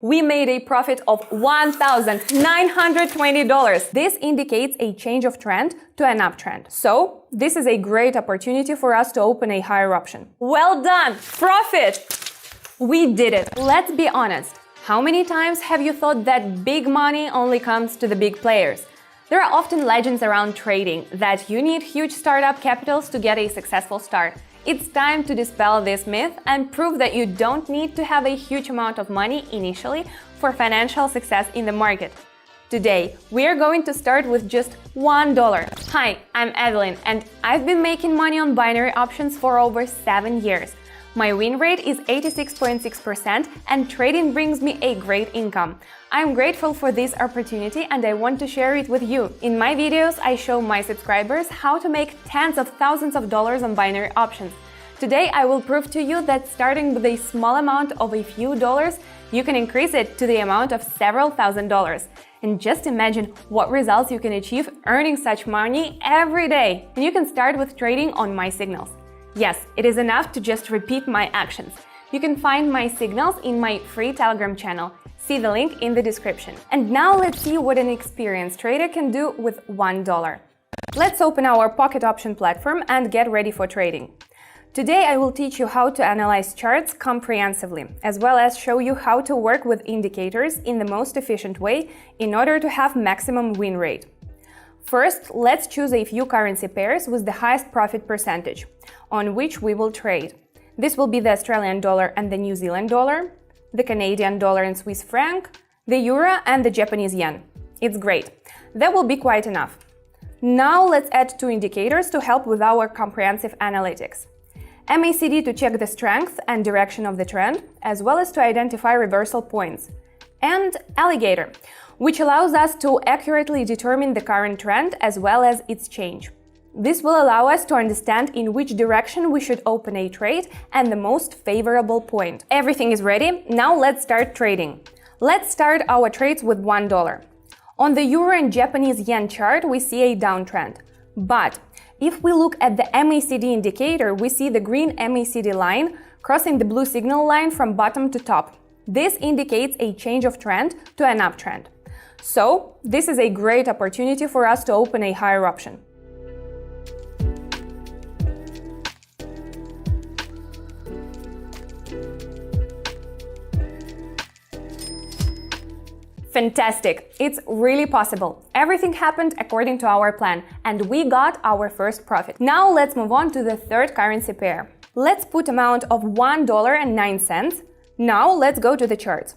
We made a profit of $1,920. This indicates a change of trend to an uptrend. So, this is a great opportunity for us to open a higher option. Well done! Profit! We did it! Let's be honest. How many times have you thought that big money only comes to the big players? There are often legends around trading that you need huge startup capitals to get a successful start. It's time to dispel this myth and prove that you don't need to have a huge amount of money initially for financial success in the market. Today, we are going to start with just $1. Hi, I'm Evelyn, and I've been making money on binary options for over 7 years. My win rate is 86.6% and trading brings me a great income. I'm grateful for this opportunity and I want to share it with you. In my videos, I show my subscribers how to make tens of thousands of dollars on binary options. Today, I will prove to you that starting with a small amount of a few dollars, you can increase it to the amount of several $1,000s. And just imagine what results you can achieve earning such money every day. And you can start with trading on my signals. Yes, it is enough to just repeat my actions. You can find my signals in my free Telegram channel. See the link in the description. And now let's see what an experienced trader can do with $1. Let's open our pocket option platform and get ready for trading. Today I will teach you how to analyze charts comprehensively, as well as show you how to work with indicators in the most efficient way in order to have maximum win rate. First, let's choose a few currency pairs with the highest profit percentage, on which we will trade. This will be the Australian dollar and the New Zealand dollar, the Canadian dollar and Swiss franc, the euro and the Japanese yen. It's great. That will be quite enough. Now let's add two indicators to help with our comprehensive analytics. MACD to check the strength and direction of the trend, as well as to identify reversal points. And alligator, which allows us to accurately determine the current trend as well as its change. This will allow us to understand in which direction we should open a trade and the most favorable point. Everything is ready, now let's start trading. Let's start our trades with $1. On the euro and Japanese yen chart, we see a downtrend. But if we look at the MACD indicator, we see the green MACD line crossing the blue signal line from bottom to top. This indicates a change of trend to an uptrend. So, this is a great opportunity for us to open a higher option. Fantastic! It's really possible. Everything happened according to our plan, and we got our first profit. Now let's move on to the third currency pair. Let's put amount of $1.09. Now let's go to the charts.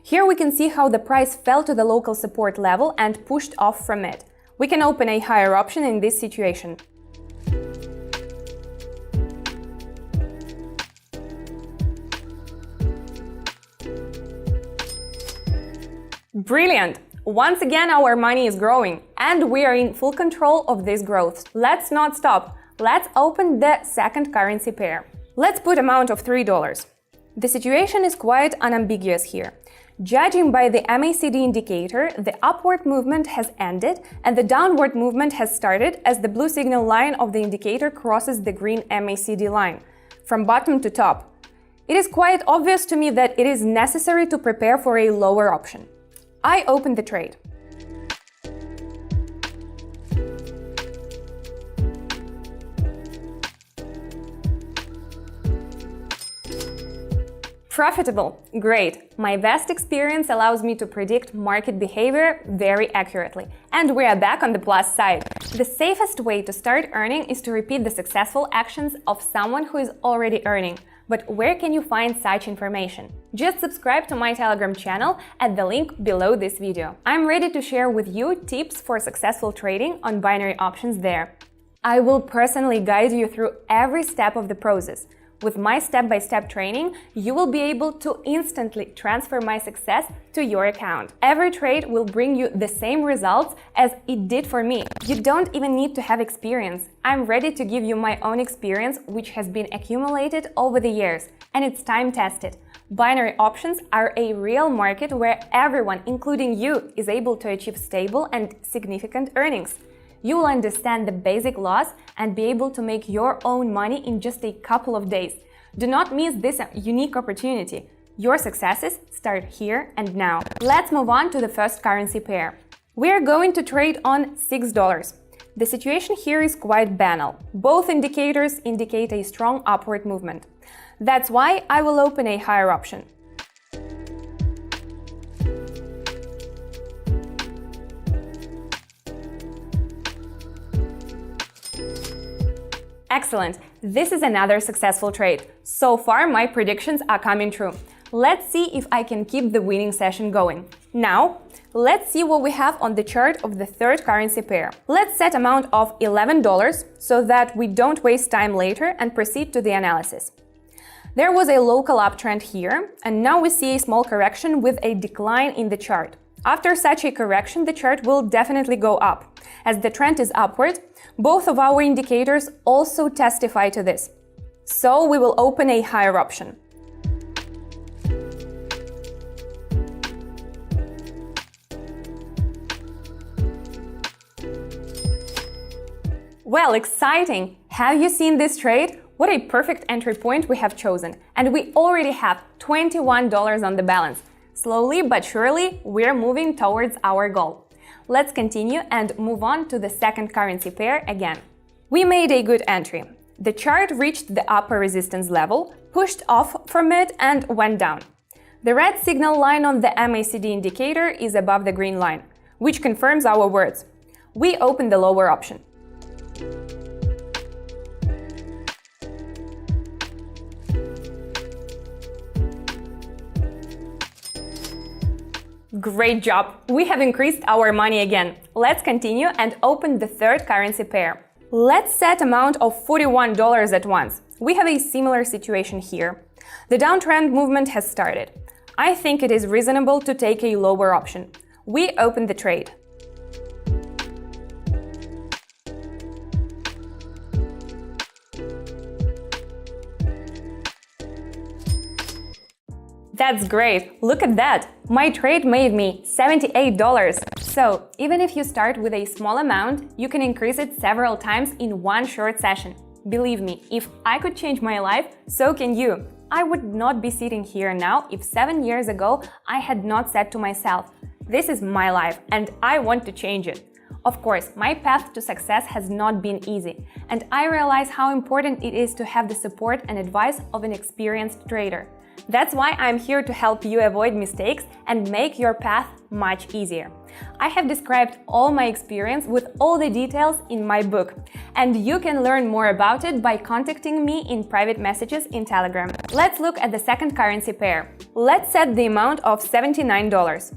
Here we can see how the price fell to the local support level and pushed off from it. We can open a higher option in this situation. Brilliant! Once again our money is growing and we are in full control of this growth. Let's not stop. Let's open the second currency pair. Let's put amount of $3. The situation is quite unambiguous here. Judging by the MACD indicator, the upward movement has ended and the downward movement has started as the blue signal line of the indicator crosses the green MACD line, from bottom to top. It is quite obvious to me that it is necessary to prepare for a lower option. I open the trade. Profitable. Great. My vast experience allows me to predict market behavior very accurately. And we are back on the plus side. The safest way to start earning is to repeat the successful actions of someone who is already earning. But where can you find such information? Just subscribe to my Telegram channel at the link below this video. I'm ready to share with you tips for successful trading on binary options there. I will personally guide you through every step of the process. With my step-by-step training, you will be able to instantly transfer my success to your account. Every trade will bring you the same results as it did for me. You don't even need to have experience. I'm ready to give you my own experience, which has been accumulated over the years, and it's time-tested. Binary options are a real market where everyone, including you, is able to achieve stable and significant earnings. You will understand the basic laws and be able to make your own money in just a couple of days. Do not miss this unique opportunity. Your successes start here and now. Let's move on to the first currency pair. We are going to trade on $6. The situation here is quite banal. Both indicators indicate a strong upward movement. That's why I will open a higher option. Excellent! This is another successful trade. So far, my predictions are coming true. Let's see if I can keep the winning session going. Now, let's see what we have on the chart of the third currency pair. Let's set amount of $11 so that we don't waste time later and proceed to the analysis. There was a local uptrend here, and now we see a small correction with a decline in the chart. After such a correction, the chart will definitely go up. As the trend is upward, both of our indicators also testify to this. So we will open a higher option. Well, exciting! Have you seen this trade? What a perfect entry point we have chosen. And we already have $21 on the balance. Slowly but surely, we're moving towards our goal. Let's continue and move on to the second currency pair again. We made a good entry. The chart reached the upper resistance level, pushed off from it and went down. The red signal line on the MACD indicator is above the green line, which confirms our words. We open the lower option. Great job! We have increased our money again. Let's continue and open the third currency pair. Let's set amount of $41 at once. We have a similar situation here. The downtrend movement has started. I think it is reasonable to take a lower option. We open the trade. That's great! Look at that! My trade made me $78. So, even if you start with a small amount, you can increase it several times in one short session. Believe me, if I could change my life, so can you. I would not be sitting here now if 7 years ago I had not said to myself, this is my life and I want to change it. Of course, my path to success has not been easy, and I realize how important it is to have the support and advice of an experienced trader. That's why I'm here to help you avoid mistakes and make your path much easier. I have described all my experience with all the details in my book, and you can learn more about it by contacting me in private messages in Telegram. Let's look at the second currency pair. Let's set the amount of $79.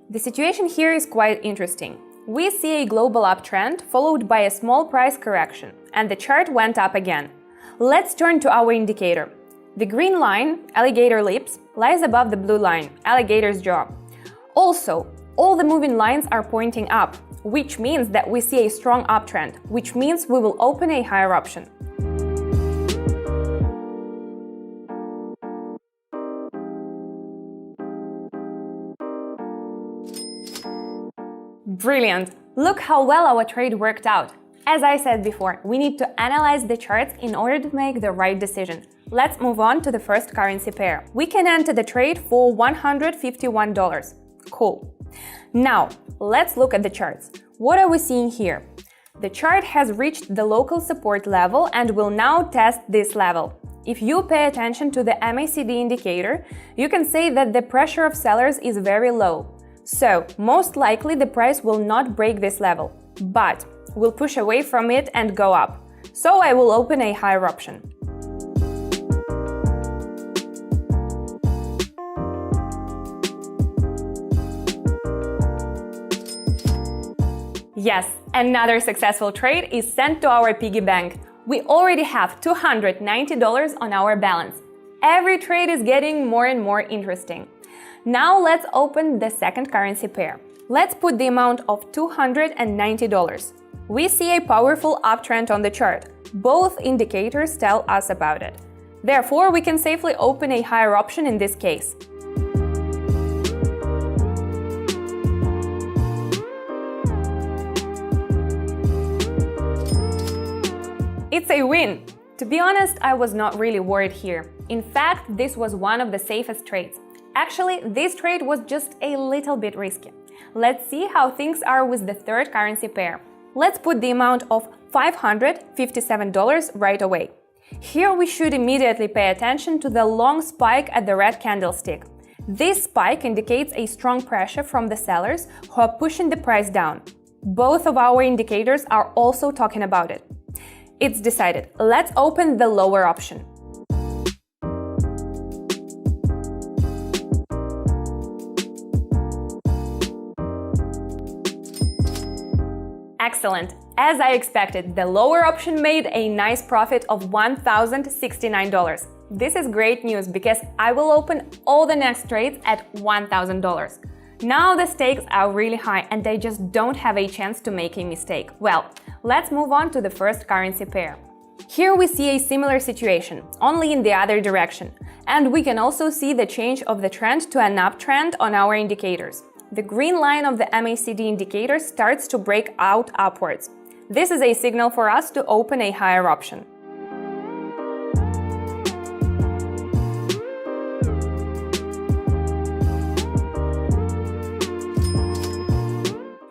The situation here is quite interesting. We see a global uptrend followed by a small price correction, and the chart went up again. Let's turn to our indicator. The green line, alligator lips, lies above the blue line, alligator's jaw. Also, all the moving lines are pointing up, which means that we see a strong uptrend, which means we will open a higher option. Brilliant! Look how well our trade worked out. As I said before, we need to analyze the charts in order to make the right decision. Let's move on to the first currency pair. We can enter the trade for $151. Cool. Now, let's look at the charts. What are we seeing here? The chart has reached the local support level and will now test this level. If you pay attention to the MACD indicator, you can say that the pressure of sellers is very low. So, most likely the price will not break this level, but will push away from it and go up. So I will open a higher option. Yes, another successful trade is sent to our piggy bank. We already have $290 on our balance. Every trade is getting more and more interesting. Now let's open the second currency pair. Let's put the amount of $290. We see a powerful uptrend on the chart. Both indicators tell us about it. Therefore, we can safely open a higher option in this case. It's a win! To be honest, I was not really worried here. In fact, this was one of the safest trades. Actually, this trade was just a little bit risky. Let's see how things are with the third currency pair. Let's put the amount of $557 right away. Here we should immediately pay attention to the long spike at the red candlestick. This spike indicates a strong pressure from the sellers who are pushing the price down. Both of our indicators are also talking about it. It's decided. Let's open the lower option. Excellent. As I expected, the lower option made a nice profit of $1,069. This is great news because I will open all the next trades at $1,000. Now the stakes are really high and I just don't have a chance to make a mistake. Well, let's move on to the first currency pair. Here we see a similar situation, only in the other direction. And we can also see the change of the trend to an uptrend on our indicators. The green line of the MACD indicator starts to break out upwards. This is a signal for us to open a higher option.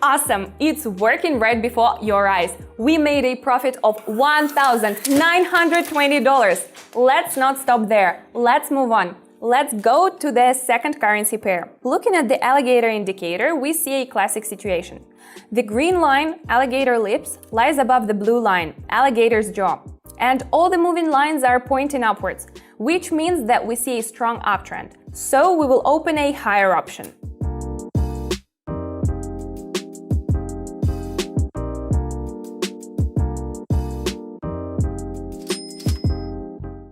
Awesome! It's working right before your eyes. We made a profit of $1,920. Let's not stop there. Let's move on. Let's go to the second currency pair. Looking at the alligator indicator, we see a classic situation. The green line, alligator lips, lies above the blue line, alligator's jaw. And all the moving lines are pointing upwards, which means that we see a strong uptrend. So we will open a higher option.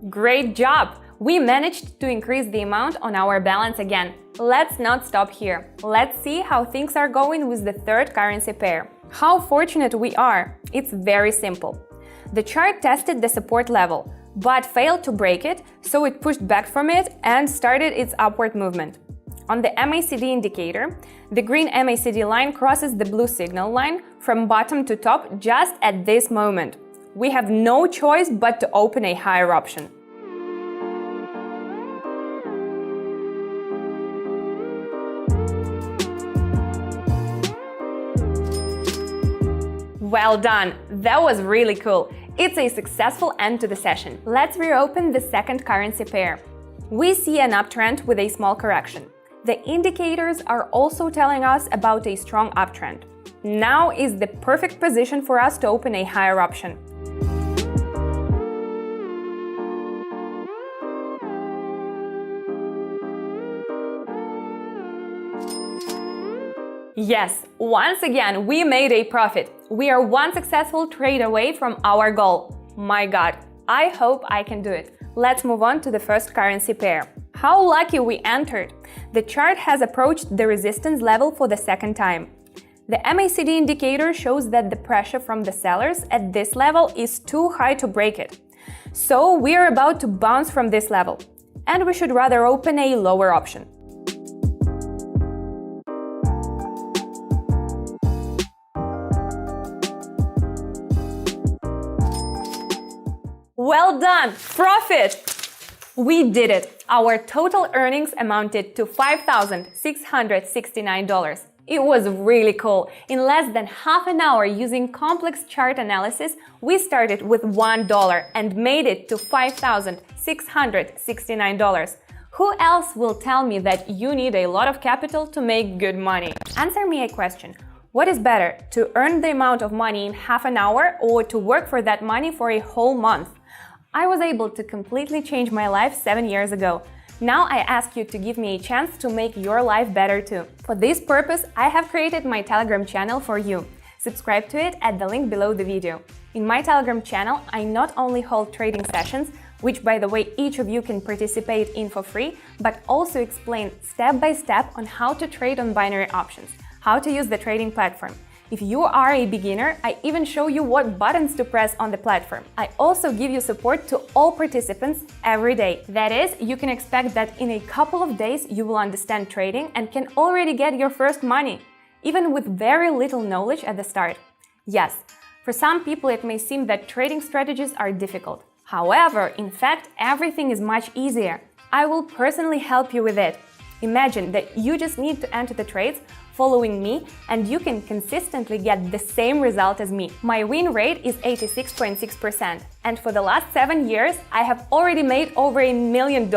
Great job! We managed to increase the amount on our balance again. Let's not stop here. Let's see how things are going with the third currency pair. How fortunate we are! It's very simple. The chart tested the support level, but failed to break it, so it pushed back from it and started its upward movement. On the MACD indicator, the green MACD line crosses the blue signal line from bottom to top just at this moment. We have no choice but to open a higher option. Well done! That was really cool. It's a successful end to the session. Let's reopen the second currency pair. We see an uptrend with a small correction. The indicators are also telling us about a strong uptrend. Now is the perfect position for us to open a higher option. Yes, once again, we made a profit. We are one successful trade away from our goal. My God, I hope I can do it. Let's move on to the first currency pair. How lucky we entered! The chart has approached the resistance level for the second time. The MACD indicator shows that the pressure from the sellers at this level is too high to break it. So we are about to bounce from this level, and we should rather open a lower option. Well done! Profit! We did it! Our total earnings amounted to $5,669. It was really cool. In less than half an hour using complex chart analysis, we started with $1 and made it to $5,669. Who else will tell me that you need a lot of capital to make good money? Answer me a question. What is better, to earn the amount of money in half an hour or to work for that money for a whole month? I was able to completely change my life 7 years ago. Now I ask you to give me a chance to make your life better too. For this purpose, I have created my Telegram channel for you. Subscribe to it at the link below the video. In my Telegram channel, I not only hold trading sessions, which by the way each of you can participate in for free, but also explain step by step on how to trade on binary options, how to use the trading platform. If you are a beginner, I even show you what buttons to press on the platform. I also give you support to all participants every day. That is, you can expect that in a couple of days you will understand trading and can already get your first money, even with very little knowledge at the start. Yes, for some people it may seem that trading strategies are difficult. However, in fact, everything is much easier. I will personally help you with it. Imagine that you just need to enter the trades following me and you can consistently get the same result as me. My win rate is 86.6%, and for the last 7 years, I have already made over $1 million.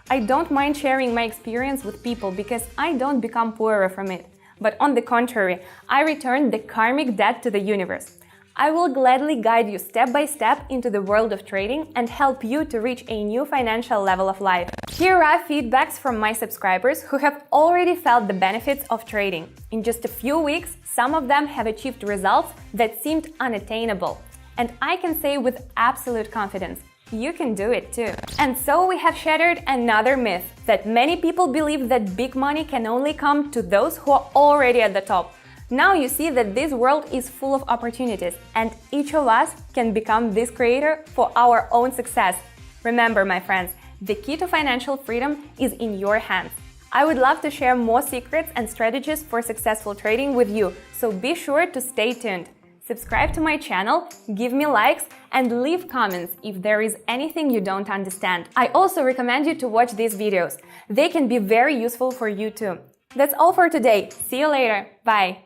I don't mind sharing my experience with people because I don't become poorer from it. But on the contrary, I return the karmic debt to the universe. I will gladly guide you step by step into the world of trading and help you to reach a new financial level of life. Here are feedbacks from my subscribers who have already felt the benefits of trading. In just a few weeks, some of them have achieved results that seemed unattainable. And I can say with absolute confidence, you can do it too. And so we have shattered another myth that many people believe that big money can only come to those who are already at the top. Now you see that this world is full of opportunities and each of us can become this creator for our own success. Remember, my friends, the key to financial freedom is in your hands. I would love to share more secrets and strategies for successful trading with you, so be sure to stay tuned. Subscribe to my channel, give me likes, and leave comments if there is anything you don't understand. I also recommend you to watch these videos. They can be very useful for you too. That's all for today. See you later. Bye.